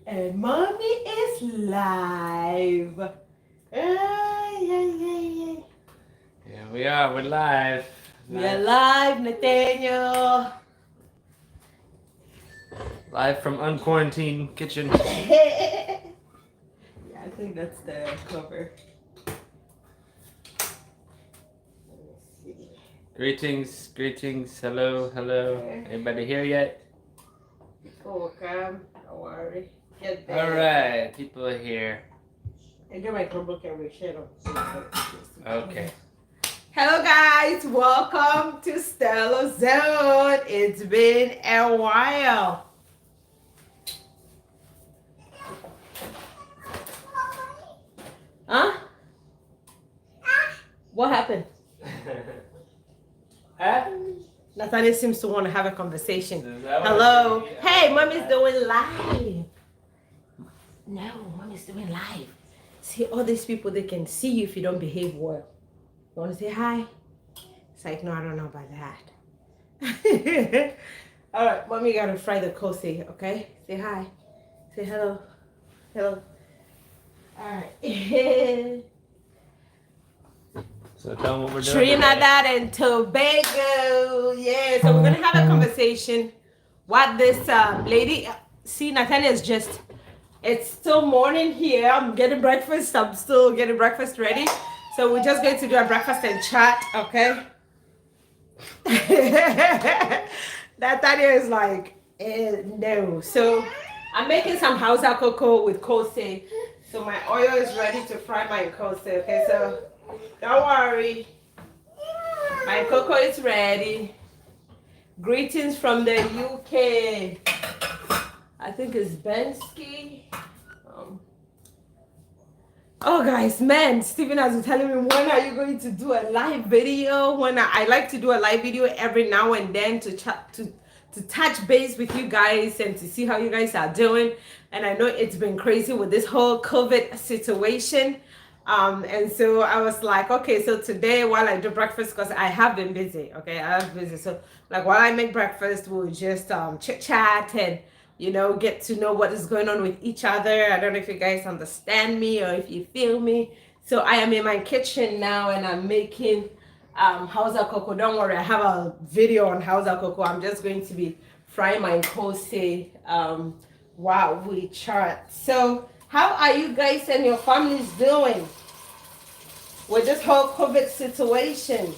And mommy is live. Yeah. Yeah, we are. We're live. We are live, Nathaniel. Live from unquarantined kitchen. Yeah, I think that's the cover. Greetings, greetings. Hello, hello. Anybody here yet? Oh, come. Don't worry. Get there. All right, people are here. And get my Chromebook and we share them. Okay. Hello guys, welcome to StellaZone. It's been a while. Huh? What happened? Huh? Nathaniel seems to want to have a conversation. that what Hello. it is? Hey, mommy's doing live. No, mommy's doing live. See, all these people, they can see you if you don't behave well. You want to say hi? It's like, no, I don't know about that. All right, mommy got to fry the kose, okay? Say hi. Say hello. Hello. All right. So tell them what we're doing. Trinidad and Tobago. Yeah, so we're going to have a conversation. What this lady, see, Nathaniel is just, it's still morning here. I'm getting breakfast. I'm still getting breakfast ready. So we're just going to do a breakfast and chat, okay? Nathaniel is like, no. So I'm making some Hausa cocoa with kose. So my oil is ready to fry my kose, okay? So don't worry. My cocoa is ready. Greetings from the UK. I think it's Bensky. Oh guys, man, Stephen has been telling me, when are you going to do a live video? I like to do a live video every now and then to chat, to touch base with you guys and to see how you guys are doing. And I know it's been crazy with this whole COVID situation. And so I was like, okay, so today while I do breakfast, because I have been busy, okay, I have busy. So like while I make breakfast, we'll just chit chat and, you know, get to know what is going on with each other. I don't know if you guys understand me or if you feel me. So I am in my kitchen now and I'm making Hausa cocoa. Don't worry, I have a video on Hausa cocoa. I'm just going to be frying my kose while we chat. So how are you guys and your families doing with this whole COVID situation?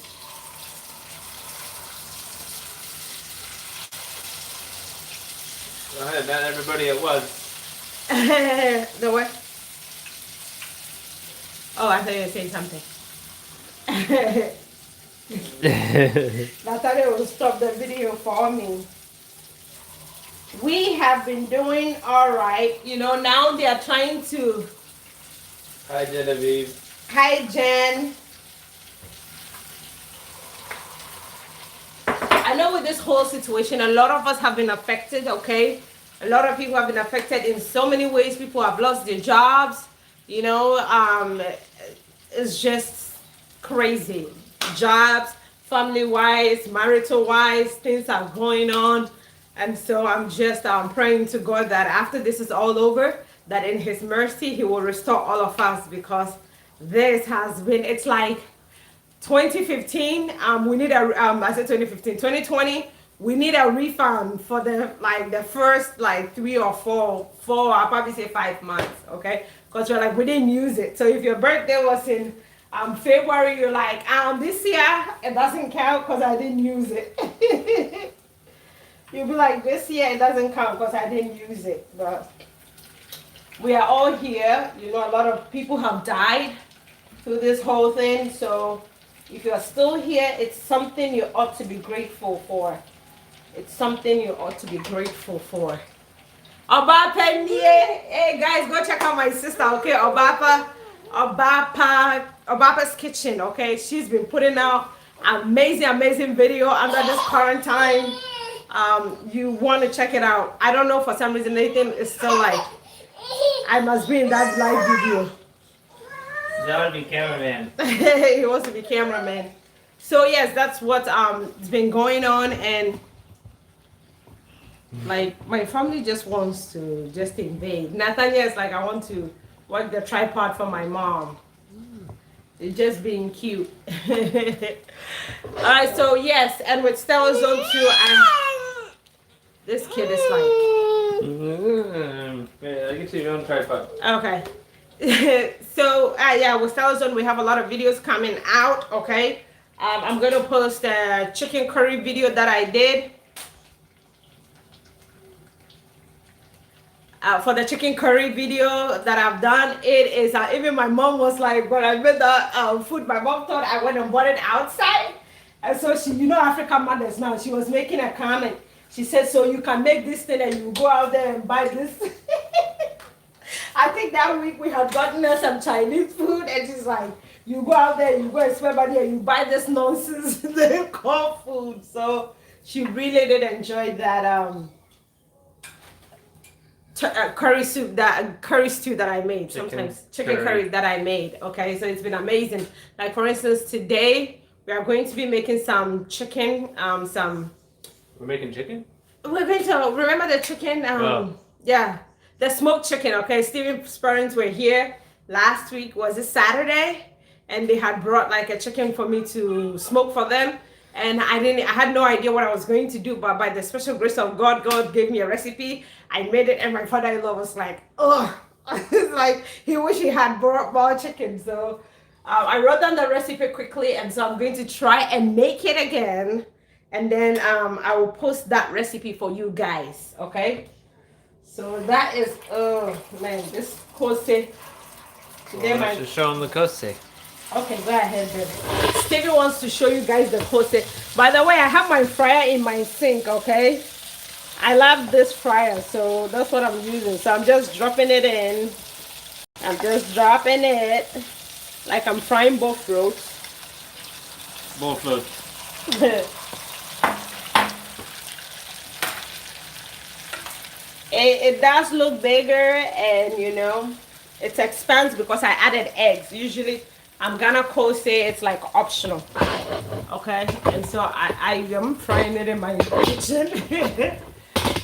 Go ahead, not everybody at once. The what? Oh, I thought you were saying something. Natalia will stop the video for me. We have been doing all right. You know, now they are trying to. Hi, Genevieve. Hi, Jen. I know with this whole situation, a lot of us have been affected, okay? A lot of people have been affected in so many ways. People have lost their jobs. You know, it's just crazy. Jobs, family-wise, marital-wise, things are going on. And so I'm just praying to God that after this is all over, that in His mercy, He will restore all of us, because this has been, it's like 2015, we need a, I said 2015, 2020, we need a refund for the first 3 or 4, I'll probably say 5 months, okay? Because you're like, we didn't use it. So if your birthday was in February, you're like, this year, it doesn't count because I didn't use it. You'll be like, this year it doesn't count because I didn't use it. But we are all here. You know, a lot of people have died through this whole thing. So if you're still here, it's something you ought to be grateful for. It's something you ought to be grateful for. Obapa, hey guys, go check out my sister, okay? Obapa's kitchen, okay? She's been putting out amazing video under this quarantine. You want to check it out. I don't know, for some reason Nathan is still like, I must be in that live video. You want to be cameraman. He wants to be cameraman. So yes, that's what has been going on. And Like my family just wants to just invade. Nathaniel is like, I want to work the tripod for my mom. It's just being cute. All right, so yes, and with StellaZone too, this kid is like, Yeah, I get your own tripod. okay. So yeah, with StellaZone we have a lot of videos coming out. Okay, I'm gonna post a chicken curry video that I did. For the chicken curry video that I've done, it is even my mom was like, when I made the food, my mom thought I went and bought it outside, and so she, you know, African mothers now, she was making a comment. She said, so you can make this thing and you go out there and buy this. I think that week we had gotten her some Chinese food, and she's like, you go out there, you go and spend money, and you buy this nonsense they call food. So she really did enjoy that curry stew that I made. Sometimes chicken curry that I made. Okay, so it's been amazing. Like for instance, today we are going to be making some chicken. We're making chicken? We're going to remember the chicken. Yeah, the smoked chicken. Okay, Steven's parents were here last week. Was it Saturday? And they had brought like a chicken for me to smoke for them. And I had no idea what I was going to do, but by the special grace of God, God gave me a recipe. I made it, and my father-in-law was like, oh, it's like he wish he had brought more chicken. So I wrote down the recipe quickly, and so I'm going to try and make it again. And then I will post that recipe for you guys, okay? So that is, oh man, this kose. Today my just show them the kose. Okay, go ahead, baby. Stevie wants to show you guys the kose. By the way, I have my fryer in my sink, okay? I love this fryer, so that's what I'm using. So I'm just dropping it in. I'm just dropping it like I'm frying both roads. Both roads. It does look bigger, and you know, it expands because I added eggs. Usually I'm gonna say it's like optional, okay? And so I am frying it in my kitchen.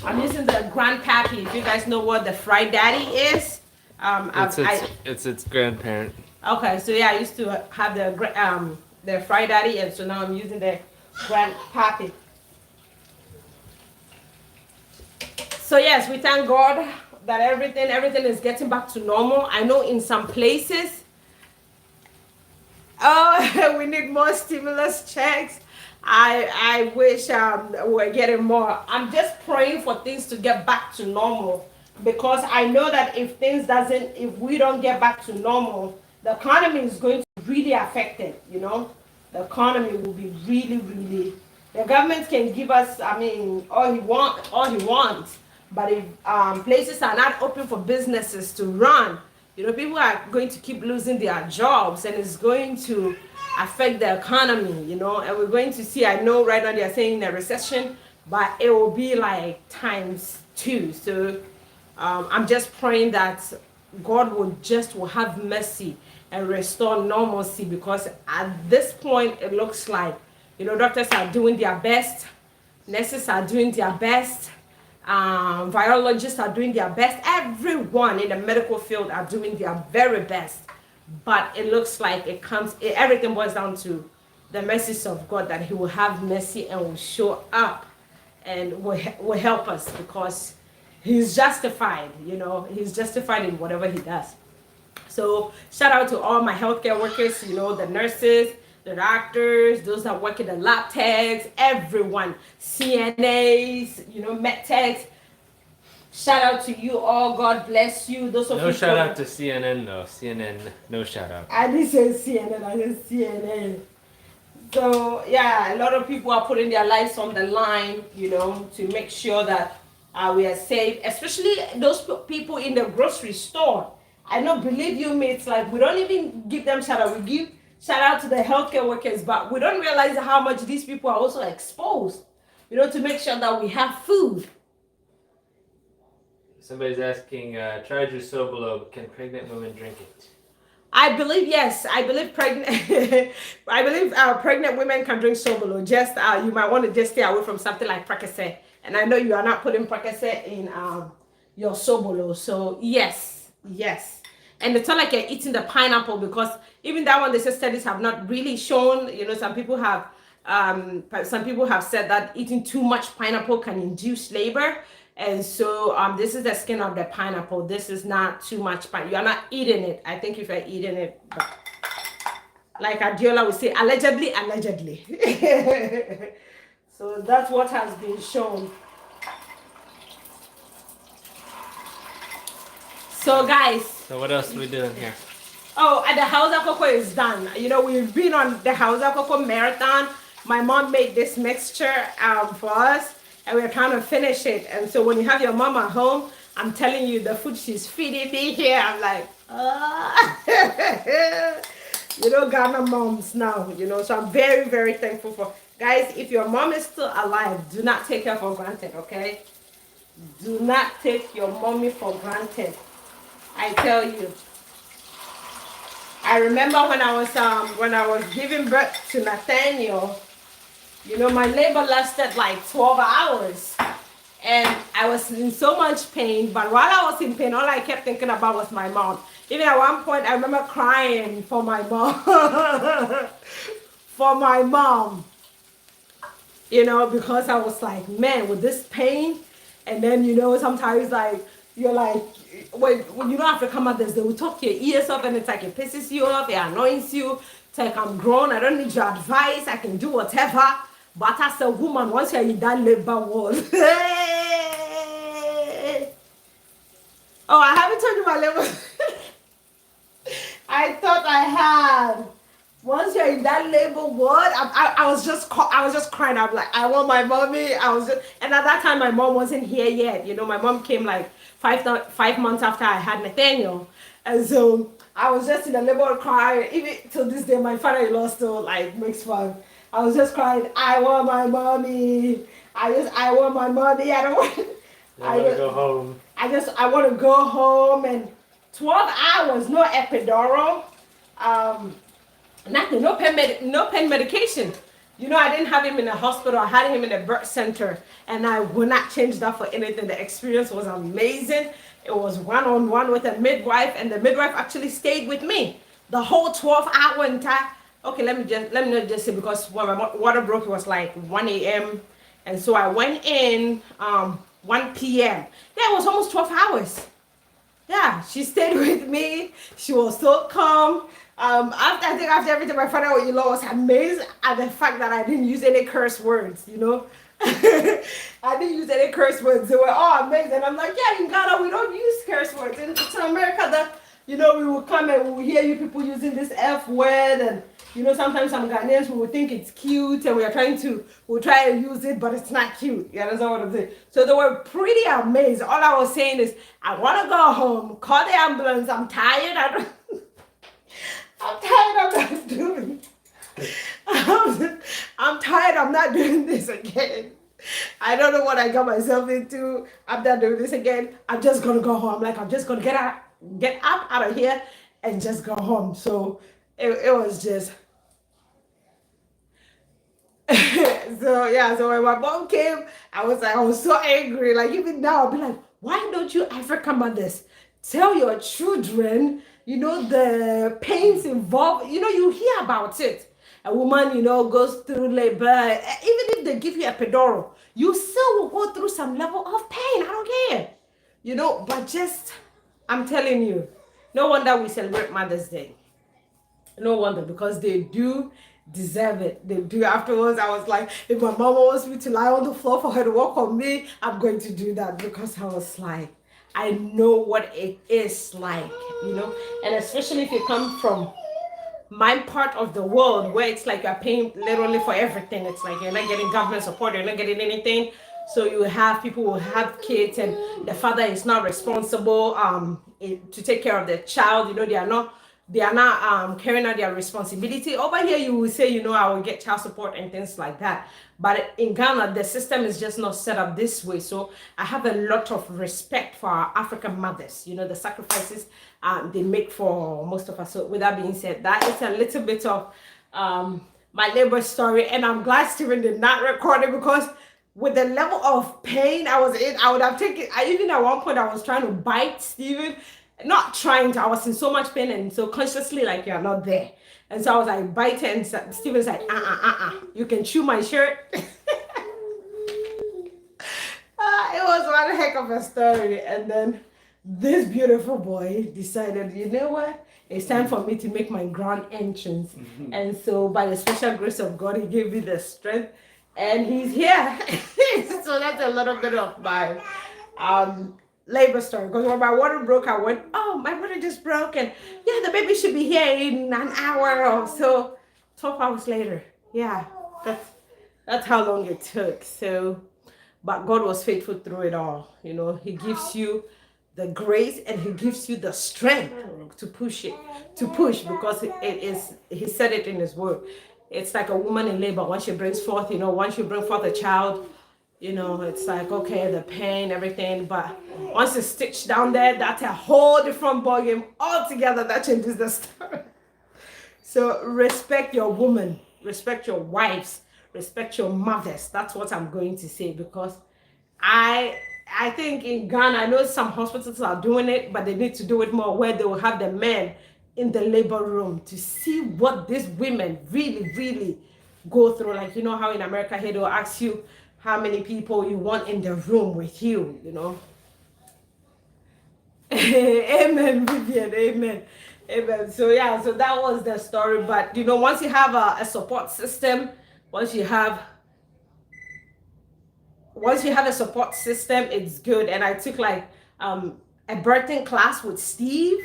I'm using the grandpappy. If you guys know what the fried daddy is, it's its grandparent. Okay, so yeah, I used to have the fried daddy, and so now I'm using the grandpappy. So yes, we thank God that everything is getting back to normal. I know in some places, oh, we need more stimulus checks. I wish we're getting more. I'm just praying for things to get back to normal, because I know that if we don't get back to normal, the economy is going to be really affected. You know, the economy will be really. The government can give us, I mean, all he wants. But if places are not open for businesses to run, you know, people are going to keep losing their jobs, and it's going to affect the economy, you know, and we're going to see, I know right now they are saying a recession, but it will be like ×2. So I'm just praying that God will have mercy and restore normalcy, because at this point it looks like, you know, doctors are doing their best, nurses are doing their best, virologists are doing their best, everyone in the medical field are doing their very best. But it looks like everything boils down to the mercies of God, that he will have mercy and will show up and will help us, because he's justified, you know, he's justified in whatever he does. So shout out to all my healthcare workers, you know, the nurses, the doctors, those that work in the lab techs, everyone, CNAs, you know, med techs. Shout out to you all. God bless you. Those of you. No shout out to CNN though. CNN, no shout out. I didn't say CNN. I said CNN. So yeah, a lot of people are putting their lives on the line, you know, to make sure that we are safe. Especially those people in the grocery store. I know, believe you me, it's like we don't even give them shout out. We give shout out to the healthcare workers, but we don't realize how much these people are also exposed, you know, to make sure that we have food. Somebody's asking, tried your Sobolo, can pregnant women drink it? I believe yes. I believe pregnant women can drink Sobolo. Just you might want to just stay away from something like Percocet. And I know you are not putting Prakese in your sobolo. So yes. And it's not like you're eating the pineapple, because even that one, the studies have not really shown. Some people have said that eating too much pineapple can induce labor. And so this is the skin of the pineapple. This is not too much pineapple. You're not eating it. I think if you're eating it, like Adiola would say, allegedly. So that's what has been shown. So guys. So what else are we doing here? Oh, and the House of Cocoa is done. We've been on the House of Cocoa marathon. My mom made this mixture for us, and we're trying to finish it. And so when you have your mom at home, I'm telling you, the food she's feeding me here, I'm like, Ghana moms now, so I'm very, very thankful for. Guys, if your mom is still alive, do not take her for granted, okay? Do not take your mommy for granted. I tell you. I remember when I was giving birth to Nathaniel, my labor lasted like 12 hours. And I was in so much pain, but while I was in pain, all I kept thinking about was my mom. Even at one point, I remember crying for my mom. For my mom. Because I was like, man, with this pain, and then, sometimes like, you're like, when you don't have to come out this, they will talk your ears off, and it's like it pisses you off, it annoys you. It's like, I'm grown, I don't need your advice, I can do whatever. But as a woman, once you're in that labor ward, oh, I haven't told you my labor. I thought I had. Once you're in that labor ward, I was just crying. I'm like, I want my mommy. And at that time, my mom wasn't here yet. My mom came like 5 months after I had Nathaniel. And so I was just in the labor crying. Even till this day, my father-in-law still like makes fun. I was just crying, I want my mommy. I want my mommy. I don't want to go home. I want to go home. And 12 hours, no epidural. Nothing, no pain medication. I didn't have him in the hospital. I had him in a birth center, and I would not change that for anything. The experience was amazing. It was one-on-one with a midwife, and the midwife actually stayed with me the whole 12-hour entire. Okay, let me not just say, because when my water broke, it was like 1 a.m. and so I went in 1 p.m. Yeah, it was almost 12 hours. Yeah, she stayed with me. She was so calm. After everything, my father-in-law was amazed at the fact that I didn't use any curse words, I didn't use any curse words. They were all amazed. And I'm like, yeah, in Ghana, we don't use curse words. In America, that, we will come and we will hear you people using this F word. And, sometimes some Ghanaians will think it's cute, and we'll try and use it, but it's not cute. You understand what I'm saying? So they were pretty amazed. All I was saying is, I want to go home, call the ambulance. I'm tired. I'm tired. I'm not doing. I'm tired. I'm not doing this again. I don't know what I got myself into. I'm not doing this again. I'm just gonna go home. Like, I'm just gonna get up out of here and just go home. So it was just. So when my mom came, I was so angry. Like, even now, I'll be like, why don't you African mothers tell your children, the pains involved? You hear about it. A woman, goes through labor. Even if they give you a epidural, you still will go through some level of pain. I don't care. But just, I'm telling you, no wonder we celebrate Mother's Day. No wonder, because they do deserve it. They do. Afterwards, I was like, if my mom wants me to lie on the floor for her to walk on me, I'm going to do that, because I was like, I know what it is like, and especially if you come from my part of the world where it's like you're paying literally for everything. It's like you're not getting government support, you're not getting anything. So you have people who have kids, and the father is not responsible to take care of the child. They are not carrying out their responsibility. Over here, you will say, I will get child support and things like that. But in Ghana, the system is just not set up this way. So I have a lot of respect for our African mothers, the sacrifices they make for most of us. So with that being said, that is a little bit of my labor story. And I'm glad Steven did not record it, because with the level of pain I was in, I would have taken. Even at one point I was trying to bite Steven, not trying to. I was in so much pain, and so consciously like you're not there, and so I was like biting, and Steven's like, you can chew my shirt. It was one heck of a story, and then this beautiful boy decided, you know what? It's time for me to make my grand entrance. And so, by the special grace of God, He gave me the strength, and He's here. So that's a little bit of my labor story. Because when my water broke, I went, "Oh, my water just broke, and yeah, the baby should be here in an hour or so." 12 hours later, yeah, that's how long it took. So, but God was faithful through it all. You know, He gives you the grace and He gives you the strength to push because it is, He said it in His word. It's like a woman in labor. Once she brings forth, once you bring forth a child, it's like, okay, the pain, everything. But once it's stitched down there, that's a whole different ballgame altogether. That changes the story. So respect your woman, respect your wives, respect your mothers. That's what I'm going to say, because I think in Ghana, I know some hospitals are doing it, but they need to do it more, where they will have the men in the labor room to see what these women really, really go through. Like, how in America here they'll ask you how many people you want in the room with you, Amen, Vivian, amen. Amen. So yeah, so that was the story. But once you have a support system, once you have a support system, it's good. And I took like a birthing class with Steve.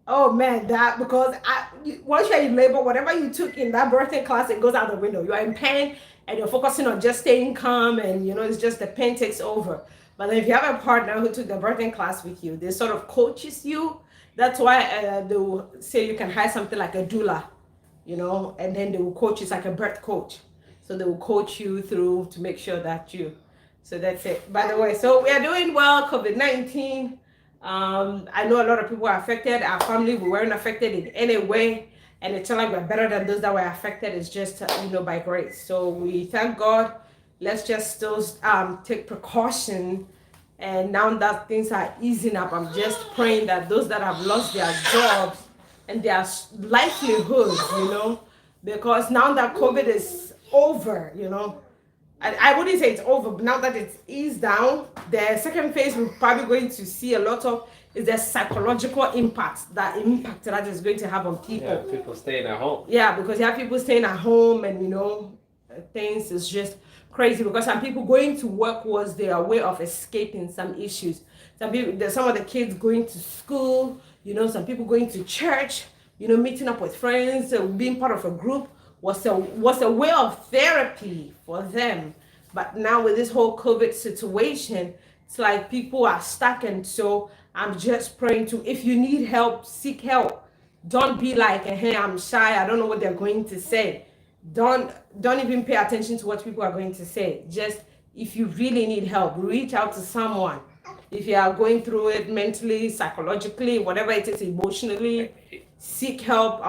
Oh man, because once you're in labor, whatever you took in that birthing class, it goes out the window. You're in pain and you're focusing on just staying calm, and it's just the pain takes over. But then if you have a partner who took the birthing class with you, they sort of coaches you. That's why they will say you can hire something like a doula, and then they will coach you. It's like a birth coach. So they will coach you through to make sure that so that's it. By the way, so we are doing well, COVID-19. I know a lot of people are affected. Our family, we weren't affected in any way. And it's not like we're better than those that were affected. It's just, by grace. So we thank God. Let's just still take precaution. And now that things are easing up, I'm just praying that those that have lost their jobs and their livelihoods, because now that COVID is over, I wouldn't say it's over, but now that it's eased down, the second phase we're probably going to see a lot of is the psychological impact that is going to have on people. Yeah, people staying at home. Yeah, because you have people staying at home, and things is just crazy, because some people going to work was their way of escaping some issues. Some of the kids going to school, some people going to church, meeting up with friends, being part of a group was a way of therapy for them. But now with this whole COVID situation, it's like people are stuck. And so I'm just praying if you need help, seek help. Don't be like, hey, I'm shy, I don't know what they're going to say. Don't even pay attention to what people are going to say. Just, if you really need help, reach out to someone. If you are going through it mentally, psychologically, whatever it is, emotionally, seek help.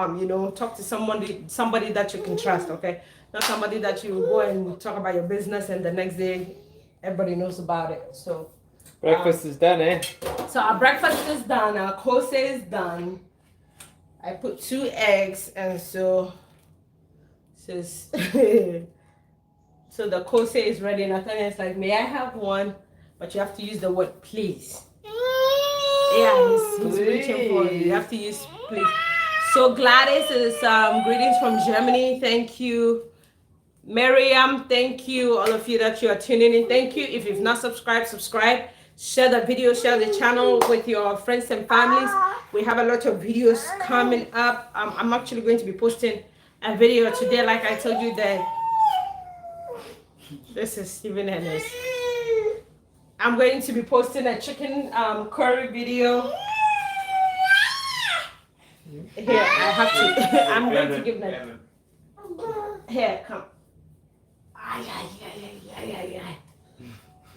Talk to somebody that you can trust. Okay, not somebody that you go and talk about your business and the next day everybody knows about it. So breakfast is done, eh? So our breakfast is done. Our kose is done. I put 2 eggs, and so so the kose is ready. Nathaniel's like, may I have one? But you have to use the word please. Yeah, he's reaching for you. You have to use please. So Gladys is greetings from Germany. Thank you. Miriam, thank you. All of you that you are tuning in, thank you. If you've not subscribed, subscribe. Share the video, share the channel with your friends and families. We have a lot of videos coming up. I'm actually going to be posting a video today, like I told you that. This is Stephen Hennis. I'm going to be posting a chicken curry video. Here, I have to. I'm going to give them. Here, come.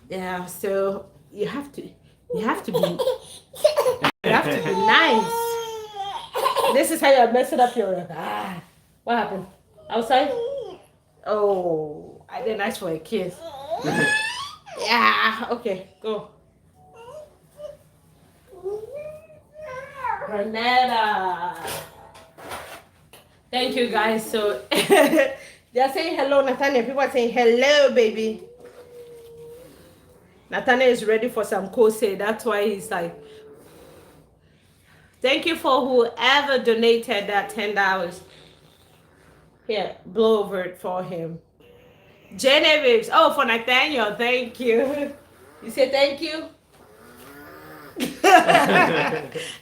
Yeah. So you have to be nice. This is how you're messing up your. What happened? Outside? Oh, I didn't ask for a kiss. Yeah, okay, go. Renetta. Thank you guys. So they're saying hello, Nathaniel. People are saying hello, baby. Nathaniel is ready for some kose. That's why he's like, thank you for whoever donated that $10. Here, blow over it for him. Genevieve. Oh, for Nathaniel. Thank you. You say thank you?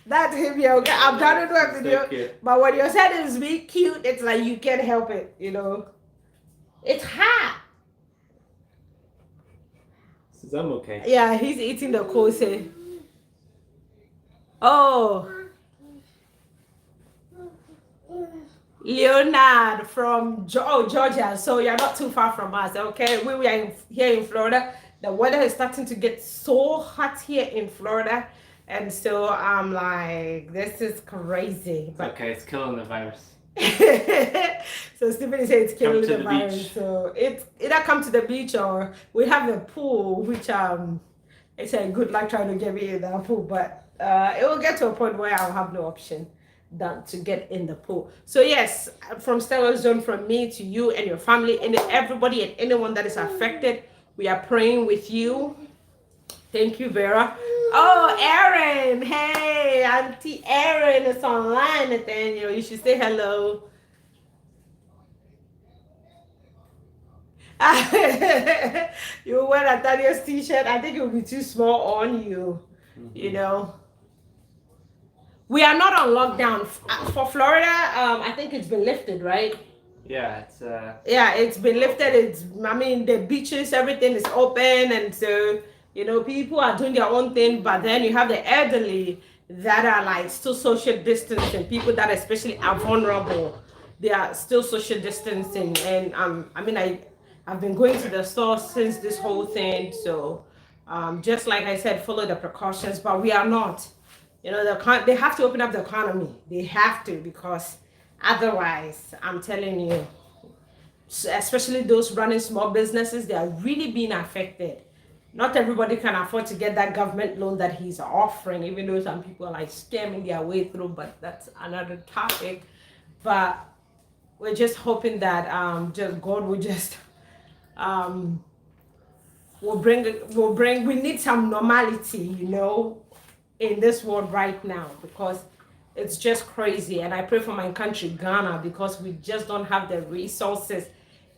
That's him, yo. I'm trying to do a video. So but when your son is being cute, it's like you can't help it, you know. It's hot. Says I'm okay. Yeah, he's eating the kose. Oh. Leonard from Georgia. So you're not too far from us, okay? We are here in Florida. The weather is starting to get so hot here in Florida. And so I'm like, this is crazy. But okay, it's killing the virus. So Stephen is saying it's killing the virus. Beach. So it's either come to the beach or we have a pool, which it's a good luck trying to get me in that pool. But it will get to a point where I'll have no option than to get in the pool. So yes, from StellaZone, from me to you and your family and everybody and anyone that is affected, we are praying with you. Thank you, Vera. Oh, Erin. Hey, Auntie Erin is online, Nathaniel. You should say hello. You wear Nathaniel's t-shirt. I think it will be too small on you. You know. We are not on lockdown for Florida. I think it's been lifted, right? Yeah, it's yeah, it's been lifted. I mean, the beaches, everything is open, and so you know people are doing their own thing. But then you have the elderly that are like still social distancing. People that especially are vulnerable, they are still social distancing. And I mean, I've been going to the store since this whole thing. So just like I said, follow the precautions. But we are not. You know, they have to open up the economy. They have to, because otherwise, I'm telling you, especially those running small businesses, they are really being affected. Not everybody can afford to get that government loan that he's offering, even though some people are like scamming their way through, but that's another topic. But we're just hoping that just God will just will bring we need some normality, you know, in this world right now, because it's just crazy. And I pray for my country, Ghana, because we just don't have the resources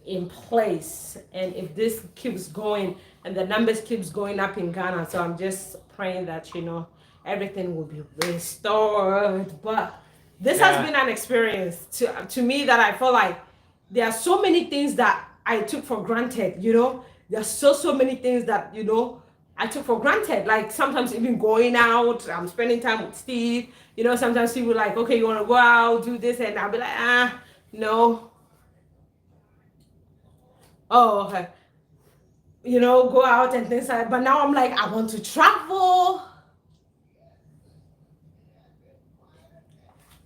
in place. And if this keeps going and the numbers keeps going up in Ghana, so I'm just praying that, you know, everything will be restored. But this has been an experience to me that I feel like there are so many things that I took for granted, you know. There are so many things that, you know, I took for granted. Like sometimes even going out, I'm spending time with Steve. You know, sometimes people are like, okay, you want to go out, do this, and I'll be like, no. Oh, okay. You know, go out and things like that. But now I'm like, I want to travel.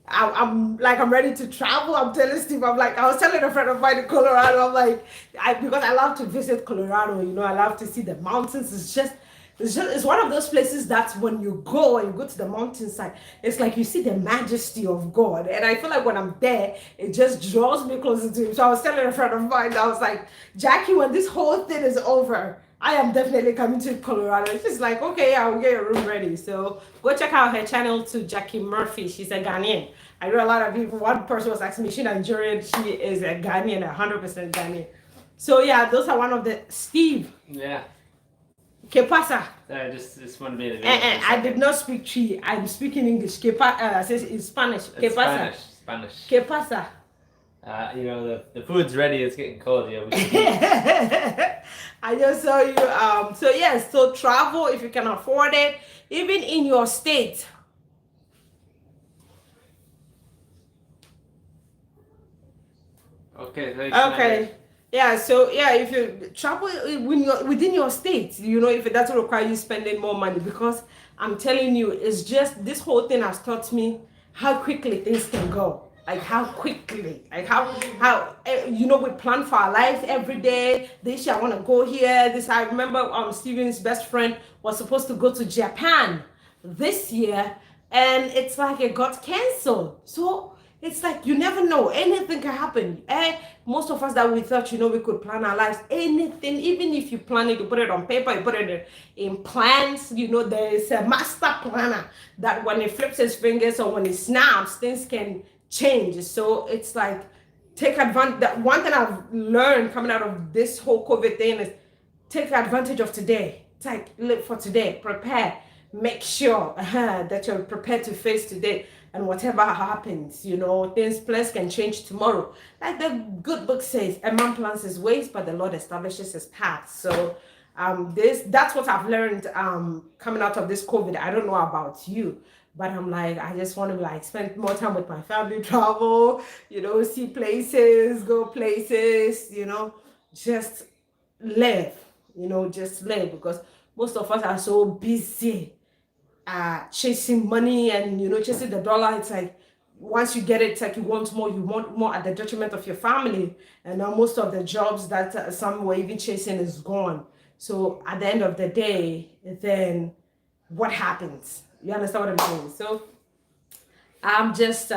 I'm ready to travel. I'm telling Steve, I was telling a friend of mine in Colorado, I'm like, because I love to visit Colorado, you know, I love to see the mountains. It's one of those places that when you go and you go to the mountainside, it's like you see the majesty of God. And I feel like when I'm there, it just draws me closer to him. So I was telling a friend of mine, I was like, Jackie, when this whole thing is over, I am definitely coming to Colorado. She's like, okay, yeah, I'll get your room ready. So go check out her channel to Jackie Murphy. She's a Ghanaian. I know a lot of people, one person was asking me, she's Nigerian, she is a Ghanaian, 100% Ghanaian. So yeah, those are one of the, Steve. Yeah. ¿Qué pasa? I just want to be in the I did not speak Tree. I'm speaking English. ¿Qué pasa? Says in Spanish. ¿Qué pasa? Spanish. ¿Qué pasa? You know, the food's ready. It's getting cold. Yeah. I just saw you. So yes. So travel if you can afford it, even in your state. Okay. Okay. Yeah, so yeah, if you travel when you're within your state, you know, if it doesn't require you spending more money, because I'm telling you, it's just this whole thing has taught me how quickly things can go. like how quickly, like how we plan for our lives every day. This year I want to go here. This I remember Steven's best friend was supposed to go to Japan this year, and it's like it got canceled. So it's like you never know, anything can happen. Most of us that we thought we could plan our lives, anything, even if you plan it, you put it on paper, you put it in plans. There is a master planner that when he flips his fingers or when he snaps, things can change. So it's like take advantage. That one thing I've learned coming out of this whole COVID thing is take advantage of today. It's like live for today, prepare, make sure that you're prepared to face today. And whatever happens, plans can change tomorrow. Like the good book says, a man plans his ways, but the Lord establishes his path. So that's what I've learned coming out of this COVID. I don't know about you, but I'm like, I just want to spend more time with my family, travel, see places, go places, just live, just live, because most of us are so busy chasing money and chasing the dollar. It's like once you get it, it's like you want more at the detriment of your family. And now most of the jobs that some were even chasing is gone. So at the end of the day, then what happens? You understand what I'm saying? So I'm just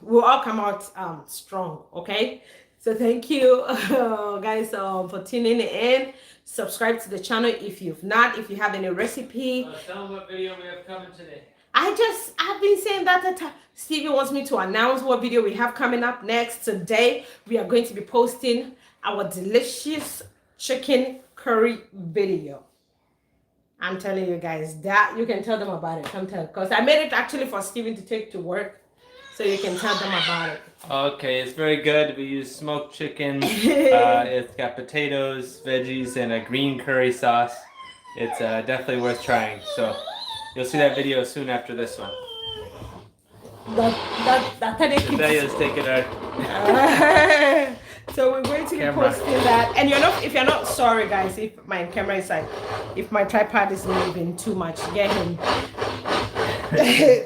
we'll all come out strong, okay? So thank you guys for tuning in. Subscribe to the channel if you've not. If you have any recipe, tell them what video we have coming today. I've been saying that Stevie wants me to announce what video we have coming up next. Today we are going to be posting our delicious chicken curry video. I'm telling you guys that you can tell them about it. Because I made it actually for Steven to take to work, so you can tell them about it. Okay, it's very good. We use smoked chicken. It's got potatoes, veggies, and a green curry sauce. It's definitely worth trying. So you'll see that video soon after this one. Dahlia's taking our so we're going to be posting that. And if you're not sorry guys, if my camera is if my tripod is moving too much, get him.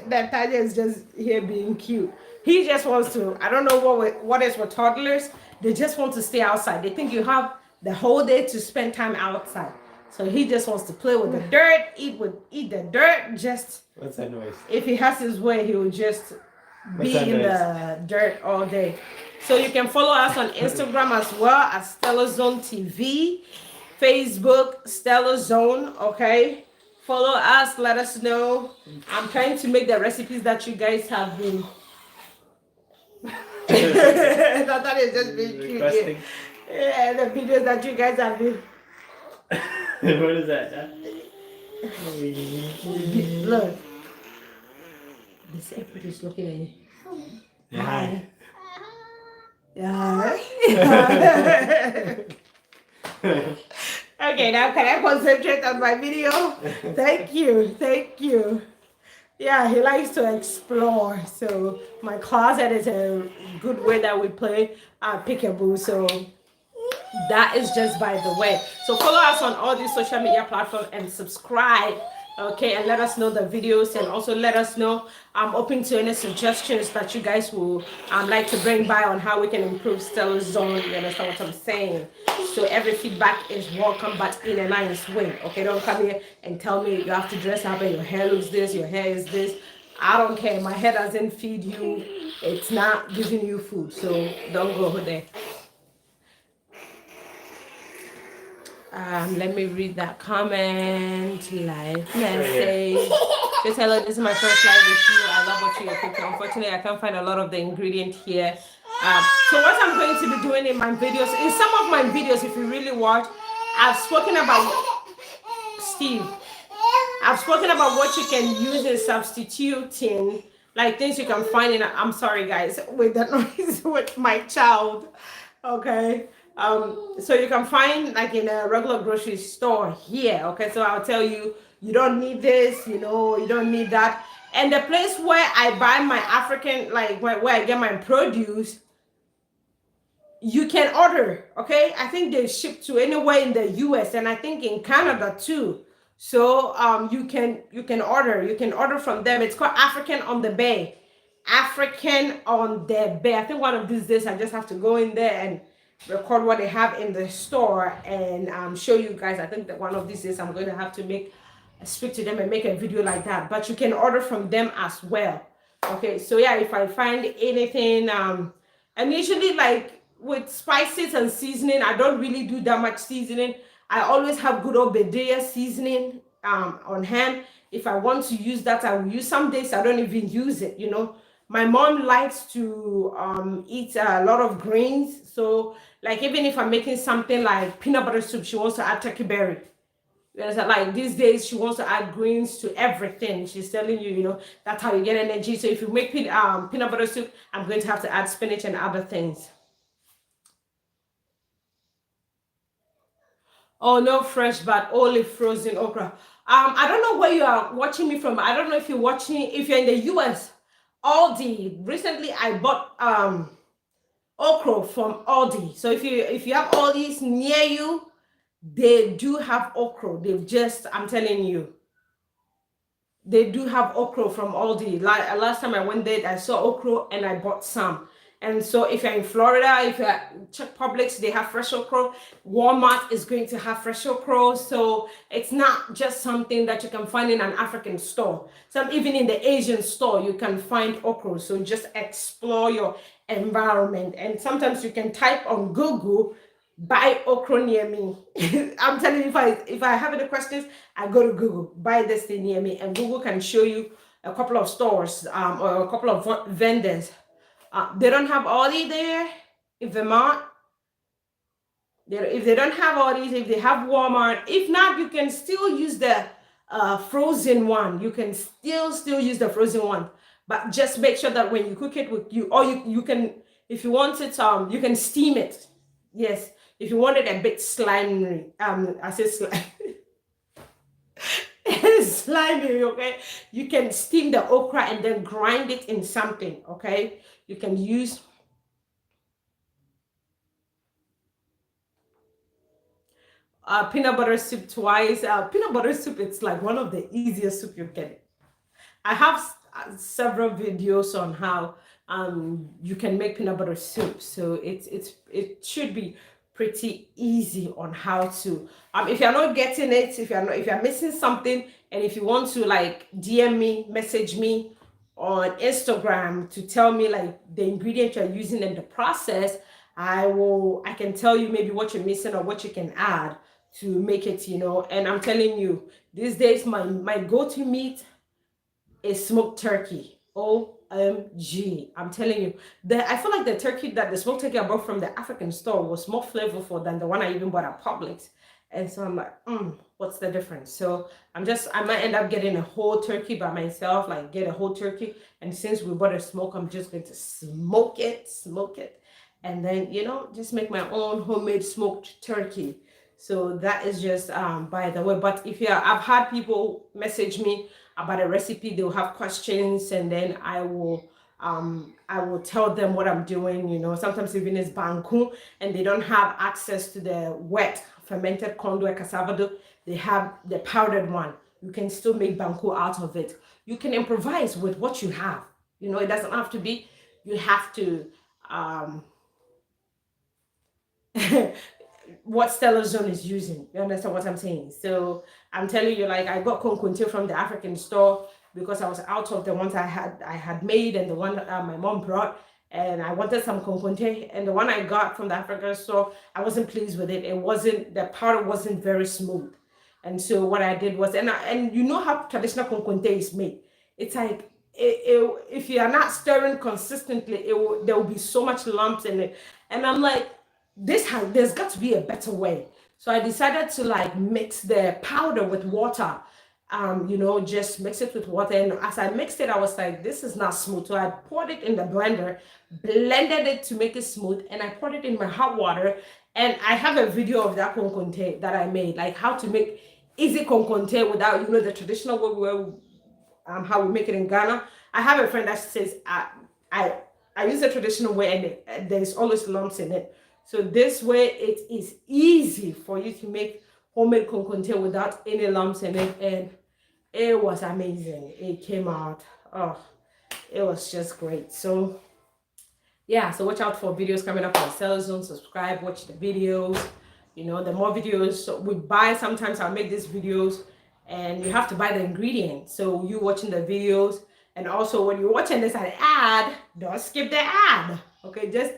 That Talia is just here being cute. He just wants to, I don't know what is with toddlers. They just want to stay outside. They think you have the whole day to spend time outside. So he just wants to play with the dirt, eat the dirt. Just what's that noise? If he has his way, he will just be in the dirt all day. So you can follow us on Instagram as well at StellaZone TV, Facebook StellaZone. Okay, follow us. Let us know. I'm trying to make the recipes that you guys have been. That is just being cute. Yeah, the videos that you guys have been. What is that? Look. This everybody's looking at you. Yeah. Hi. Yeah. Okay, now can I concentrate on my video? Thank you. Yeah, he likes to explore. So my closet is a good way that we play peekaboo. So that is just by the way. So follow us on all these social media platforms and subscribe. Okay, and let us know the videos, and also let us know I'm open to any suggestions that you guys will like to bring by on how we can improve StellaZone. You understand what I'm saying? So every feedback is welcome, but in a nice way. Okay, don't come here and tell me you have to dress up and your hair looks this, your hair is this. I don't care. My hair doesn't feed you. It's not giving you food, so don't go there. Let me read that comment. Live message. Just hello, this is my first live with you. I love what you're cooking. Unfortunately, I can't find a lot of the ingredient here. So what I'm going to be doing in my videos, in some of my videos, if you really watch, I've spoken about Steve. I've spoken about what you can use in substituting, like things you can find in. I'm sorry, guys, with the noise with my child. Okay. So you can find like in a regular grocery store here. Okay, so I'll tell you, you don't need this, you don't need that. And the place where I buy my African, like where I get my produce, you can order. Okay, I think they ship to anywhere in the US and I think in Canada too. So you can order from them. It's called African on the Bay. African on their bed. I think one of these days I just have to go in there and record what they have in the store and show you guys. I think that one of these days I'm going to have to speak to them and make a video like that. But you can order from them as well. Okay, so yeah, if I find anything, and usually like with spices and seasoning, I don't really do that much seasoning. I always have good old Bedea seasoning on hand. If I want to use that, I will use. Some days I don't even use it, you know. My mom likes to eat a lot of greens. So like even if I'm making something like peanut butter soup, she wants to add turkey berry. Like these days she wants to add greens to everything. She's telling you, you know, that's how you get energy. So if you make peanut butter soup, I'm going to have to add spinach and other things. Oh, no fresh, but only frozen okra. I don't know where you are watching me from. I don't know if if you're in the US. Aldi. Recently I bought okra from Aldi. So if you have Aldi's near you, they do have okra. They've just, I'm telling you, they do have okra from Aldi. Like last time I went there, I saw okra and I bought some. And so if you're in Florida, if you're at Czech Publix, they have fresh okra. Walmart is going to have fresh okra. So it's not just something that you can find in an African store. Even in the Asian store, you can find okra. So just explore your environment. And sometimes you can type on Google, buy okra near me. I'm telling you, if I have any questions, I go to Google, buy this thing near me. And Google can show you a couple of stores or a couple of vendors. They don't have Aldi there in Vermont. If they don't have Aldi, if they have Walmart, if not, you can still use the frozen one. You can still use the frozen one, but just make sure that when you cook it with you can, if you want it, you can steam it. Yes, if you want it a bit slimy, I say slimy. Slimy, okay? You can steam the okra and then grind it in something, okay? You can use peanut butter soup twice. Peanut butter soup, it's like one of the easiest soup you get. I have several videos on how you can make peanut butter soup, so it should be pretty easy on how to. If you're not getting it, if you're missing something, and if you want to like DM me, message me on Instagram to tell me like the ingredient you're using and the process, I can tell you maybe what you're missing or what you can add to make it, you know. And I'm telling you, these days my go-to meat is smoked turkey. OMG. I'm telling you, I feel like the turkey that the smoked turkey I bought from the African store was more flavorful than the one I even bought at Publix. And so I'm like, what's the difference? So I might end up getting a whole turkey by myself, like get a whole turkey. And since we bought a smoke, I'm just going to smoke it. And then, you know, just make my own homemade smoked turkey. So that is just by the way. But I've had people message me about a recipe, they'll have questions, and then I will tell them what I'm doing. You know, sometimes even it's banku and they don't have access to the wet fermented corn or cassava dough, they have the powdered one. You can still make banku out of it. You can improvise with what you have. You know, it doesn't have to be, you have to what StellaZone is using. You understand what I'm saying? So I'm telling you, like, I got konkonte from the African store because I was out of the ones I had made and the one my mom brought, and I wanted some konkonte. And the one I got from the African store, I wasn't pleased with it. The powder wasn't very smooth. And so what I did was, and you know how traditional konkonte is made. It's like, if you are not stirring consistently, there will be so much lumps in it. And I'm like, there's got to be a better way. So I decided to like mix the powder with water. You know, just mix it with water. And as I mixed it, I was like, this is not smooth. So I poured it in the blender, blended it to make it smooth, and I poured it in my hot water. And I have a video of that konkonte that I made, like how to make easy konkonte without, you know, the traditional way how we make it in Ghana. I have a friend that says I use the traditional way and there's always lumps in it. So this way it is easy for you to make homemade konkonte without any lumps in it, and it was amazing. It came out, it was just great. So yeah, so watch out for videos coming up on StellaZone. Subscribe, watch the videos. You know, the more videos we buy, sometimes I'll make these videos and you have to buy the ingredients. So you watching the videos, and also when you're watching this an ad, don't skip the ad. Okay, just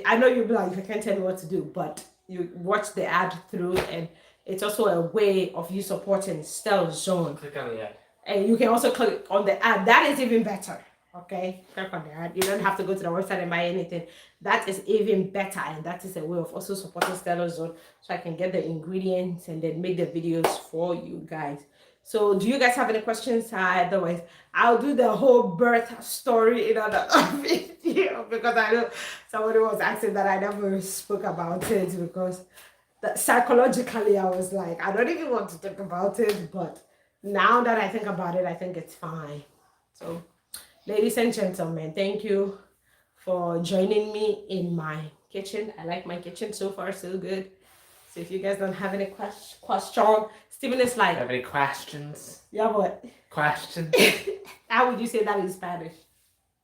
I know you'll be like, you can't tell me what to do, but you watch the ad through, and it's also a way of you supporting StellaZone. Click on the ad. And you can also click on the ad. That is even better. Okay, click on the ad. You don't have to go to the website and buy anything. That is even better, and that is a way of also supporting StellaZone, so I can get the ingredients and then make the videos for you guys. So do you guys have any questions? Otherwise, I'll do the whole birth story in another video, because I know somebody was asking that I never spoke about it, because psychologically I was like, I don't even want to talk about it, but now that I think about it, I think it's fine. So ladies and gentlemen, thank you for joining me in my kitchen. I like my kitchen so far, so good. So if you guys don't have any question, Steven is like, Have any questions? Yeah, what? Questions? How would you say that in Spanish?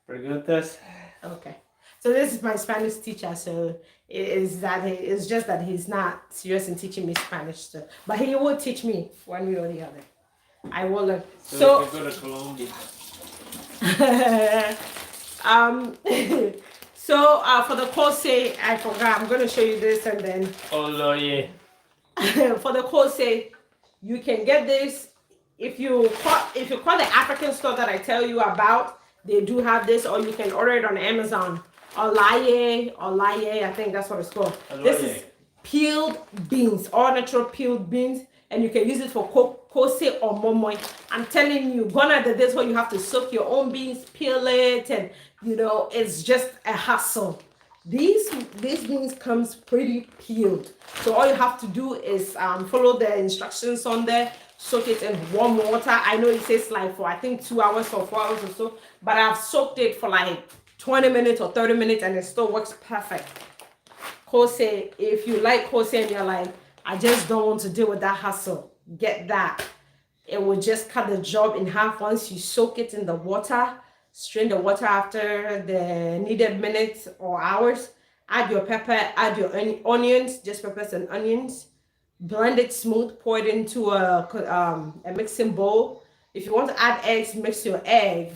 Pretty good at this? Okay. So this is my Spanish teacher, so it's just that he's not serious in teaching me Spanish, so, but he will teach me one way or the other. I will learn. So if you go to Colombia. So for the course, I forgot. I'm going to show you this, and then Oh yeah. for the course, you can get this if you call the African store that I tell you about. They do have this, or you can order it on Amazon. WAAKYE, I think that's what it's called. This is peeled beans, all natural peeled beans, and you can use it for kose or momoy. I'm telling you, gone are the days where you have to soak your own beans, peel it, and you know, it's just a hassle. These beans comes pretty peeled, so all you have to do is follow the instructions on there, soak it in warm water. I know it says like for I think 2 hours or 4 hours or so, but I've soaked it for like 20 minutes or 30 minutes and it still works perfect. Kose, if you like kose and you're like, I just don't want to deal with that hassle, get that. It will just cut the job in half once you soak it in the water. Strain the water after the needed minutes or hours. Add your pepper, add your onions, just peppers and onions. Blend it smooth, pour it into a mixing bowl. If you want to add eggs, mix your egg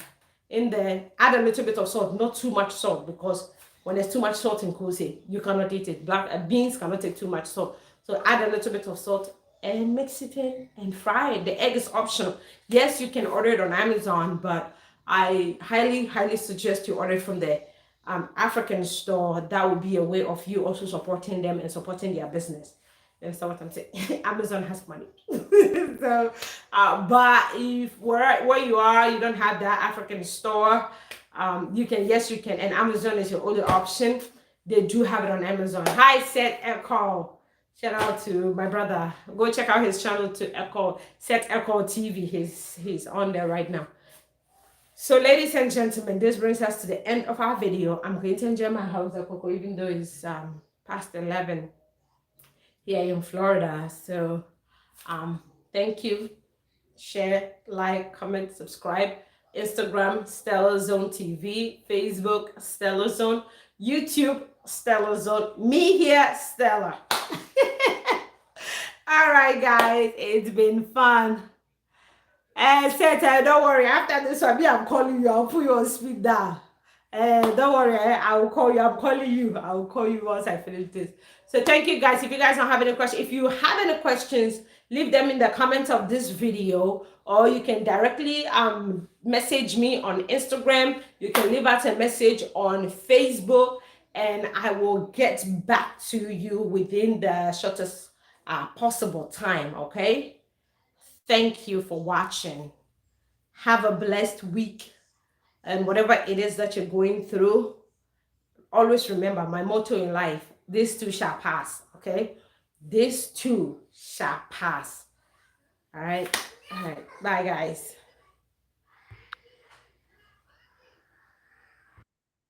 in there. Add a little bit of salt, not too much salt, because when there's too much salt in kose, you cannot eat it. Black beans cannot take too much salt. So add a little bit of salt and mix it in and fry it. The egg is optional. Yes, you can order it on Amazon, but I highly suggest you order it from the African store. That would be a way of you also supporting them and supporting their business. That's what I'm saying. Amazon has money. So, but if where you are, you don't have that African store, you can, and Amazon is your only option. They do have it on Amazon. Hi, Set Echo. Shout out to my brother. Go check out his channel to Echo, Set Echo TV. He's on there right now. So ladies and gentlemen, this brings us to the end of our video. I'm going to enjoy my house, even though it's past 11 here in Florida. So thank you. Share, like, comment, subscribe. Instagram, StellaZone TV. Facebook, StellaZone. YouTube, StellaZone. Me here, Stella. All right, guys. It's been fun. Don't worry. After this one, I'm calling you. I'll put you on speed dial. Don't worry. I will call you. I'm calling you. I will call you once I finish this. So thank you, guys. If you guys don't have any questions, if you have any questions, leave them in the comments of this video, or you can directly message me on Instagram. You can leave us a message on Facebook, and I will get back to you within the shortest possible time. Okay. Thank you for watching. Have a blessed week. And whatever it is that you're going through, always remember my motto in life: this too shall pass. Okay? This too shall pass. All right? All right. Bye, guys.